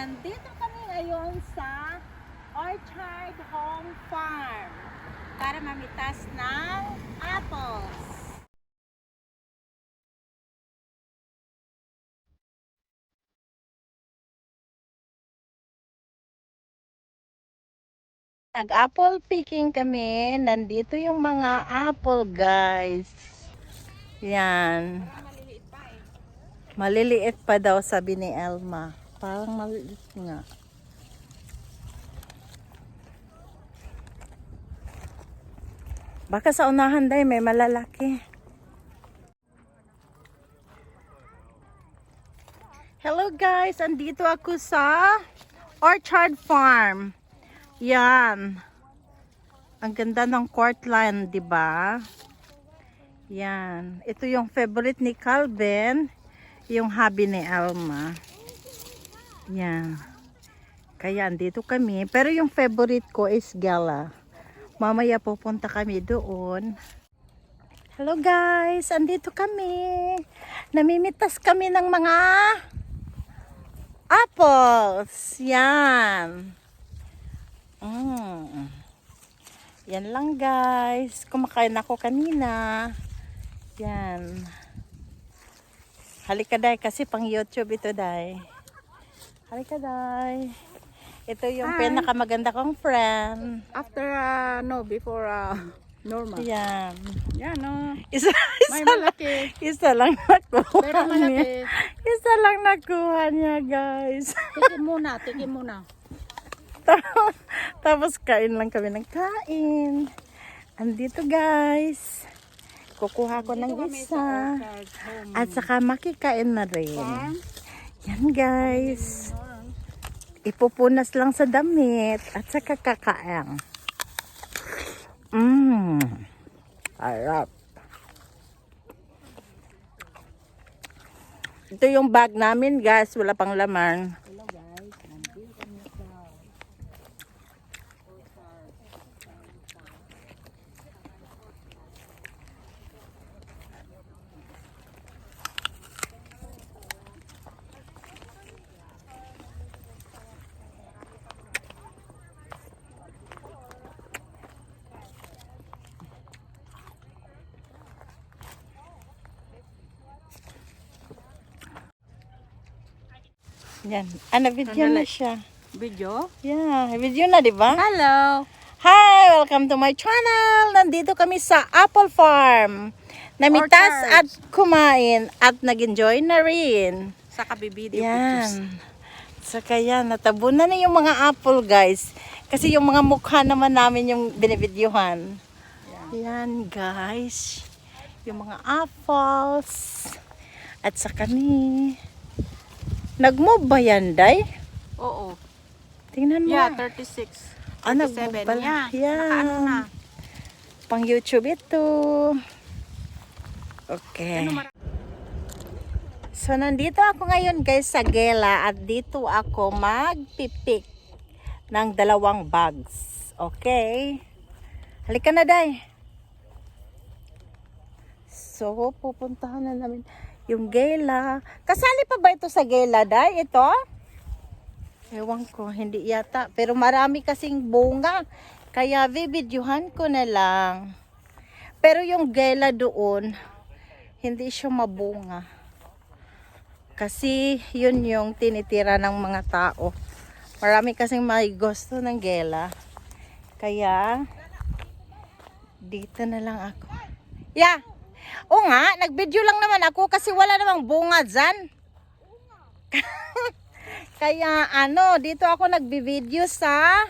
Nandito kami ngayon sa Orchard Home Farm para mamitas ng apples. Nag-apple picking kami. Nandito yung mga apple, guys. Yan. Maliliit pa daw, sabi ni Elma. Parang maliliit nga. Baka sa unahan day may malalaki. Hello guys, andito ako sa Orchard Farm. Yan. Ang ganda ng courtline, 'di ba? Yan. Ito yung favorite ni Calvin, yung hobby ni Alma. Yan. Kaya andito kami, pero yung favorite ko is Gala. Mamaya pupunta kami doon. Hello guys, andito kami. Namimitas kami ng mga apples. Yan. Yan lang guys. Kumakain ako kanina. Yan. Halika day kasi pang YouTube ito day. Halika day. Ito yung pinakamaganda kong friend. After, before normal. Yan. Yan, no. Isa lang nakuha Pero malaki. niya. Isa lang nakuha niya, guys. Tikim muna. Tapos kain lang kami ng kain. Andito, guys. Kukuha ko ng isa. At saka makikain na rin. Yan, guys. Ipupunas lang sa damit at saka kakain. Harap. Ito yung bag namin, guys. Wala pang laman. Yan. Video na siya. Video? Yeah, video na, di ba? Hello. Hi! Welcome to my channel! Nandito kami sa Apple Farm. Namitas at kumain at nag-enjoy na rin. Sa kabibideo pictures. Yan. Saka yan, natabunan na yung mga apple, guys. Kasi yung mga mukha naman namin yung binivideohan. Yan, guys. Yung mga apples. At saka ni... Nag-move ba yan, Day? Oo. Tingnan mo. Yeah, 36. Nag-move 37. pala. Yeah. Yan. Nakaano na. Pang YouTube ito. Okay. So, nandito ako ngayon guys sa Gela at dito ako magpipik ng 2 bags. Okay? Halika na, Day. So, pupuntahan na namin yung Gela. Kasali pa ba ito sa Gela, Day? Ito? Ewan ko, hindi yata. Pero marami kasing bunga. Kaya videohan ko na lang. Pero yung Gela doon, hindi siya mabunga. Kasi yun yung tinitira ng mga tao. Marami kasing may gusto ng Gela. Kaya, dito na lang ako. Yeah! O nga, nag-video lang naman ako kasi wala namang bunga dyan. Kaya dito ako nagbi-video sa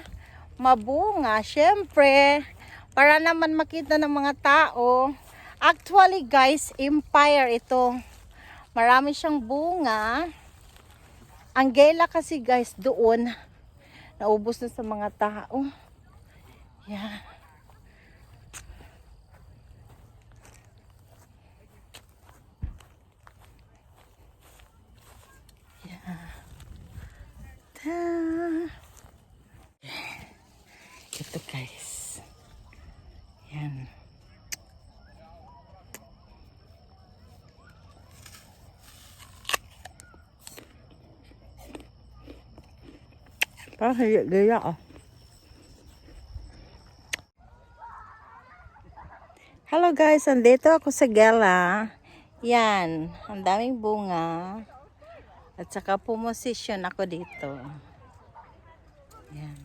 mabunga. Syempre, para naman makita ng mga tao. Actually guys, Empire ito. Marami siyang bunga. Ang Gela kasi guys doon, naubos na sa mga tao. Yan. Ito guys. Yan. Parang gaya ah. Hello guys, andito ako sa Gala. Yan, ang daming bunga. At saka pumosisyon ako dito. Yan.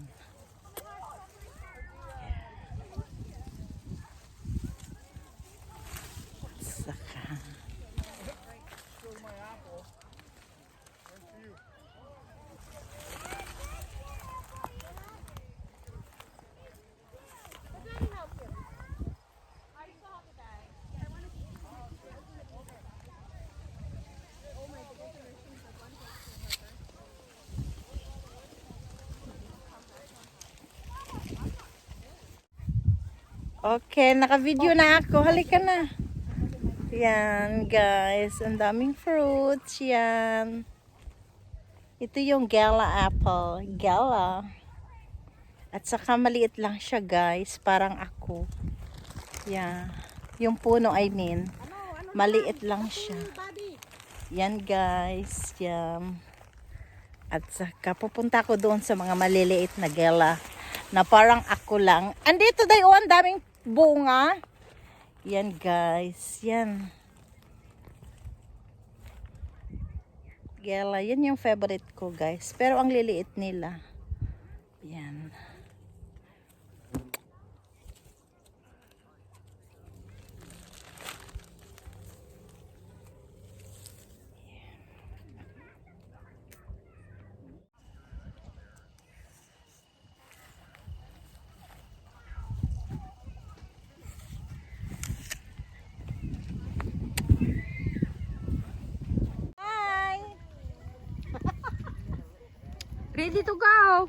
At saka okay, naka-video na ako. Halika na. Yan, guys. Ang daming fruits. Yan. Ito yung Gala apple. Gala. At saka maliit lang siya, guys. Parang ako. Yan. Yung puno, I mean. Maliit lang siya. Yan, guys. Yan. At saka pupunta ko doon sa mga maliliit na Gala na parang ako lang. Andito dayo, ang daming bunga. Yan guys, yan. Gala, yan yung favorite ko guys. Pero ang liliit nila. Yan. Ready to go.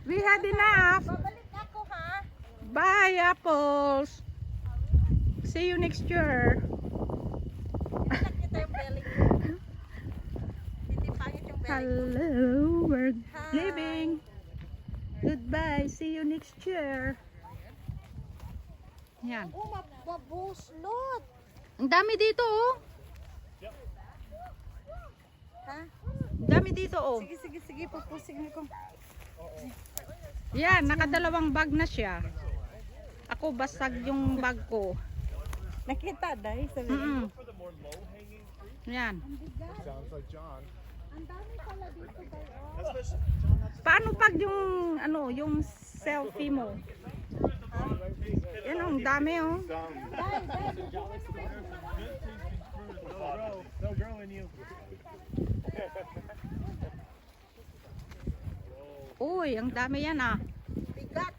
We had enough. Babalik ako ha. Bye, apples. See you next year. Nakita yung belly ko. Hindi pangit yung belly ko. Hello, we're Hi. leaving. Goodbye. See you next year. Yan. Oh, mabuslot. Ang dami dito, oh. Ha? Ang dami dito, oh. Sige, pupusing ko. Yan, nakadalawang bag na siya. Ako, basag yung bag ko. Nakita dahil sa Mm-mm. Yan. Sounds like John. Ang dami pala dito tayo. Paano pag yung, ano, yung selfie mo? Yan, ang dami, oh. They'll grow in you. Uy, ang dami yan, ah. Bigat.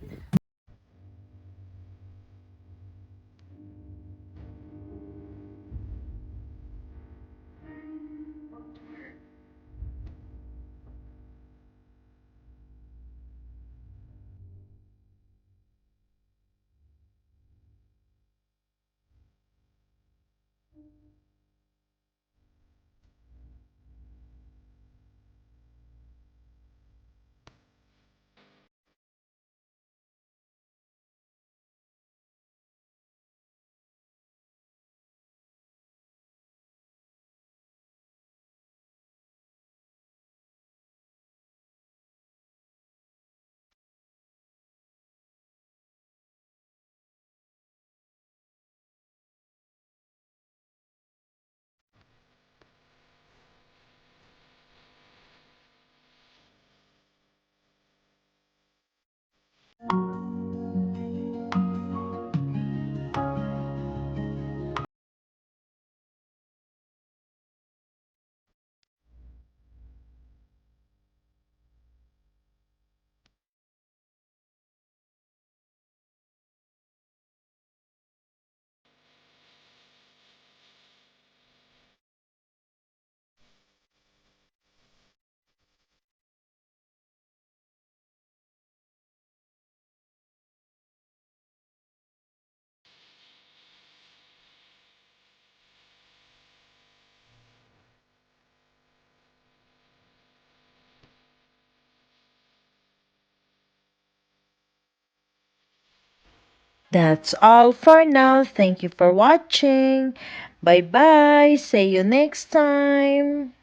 That's all for now. Thank you for watching. Bye bye. See you next time.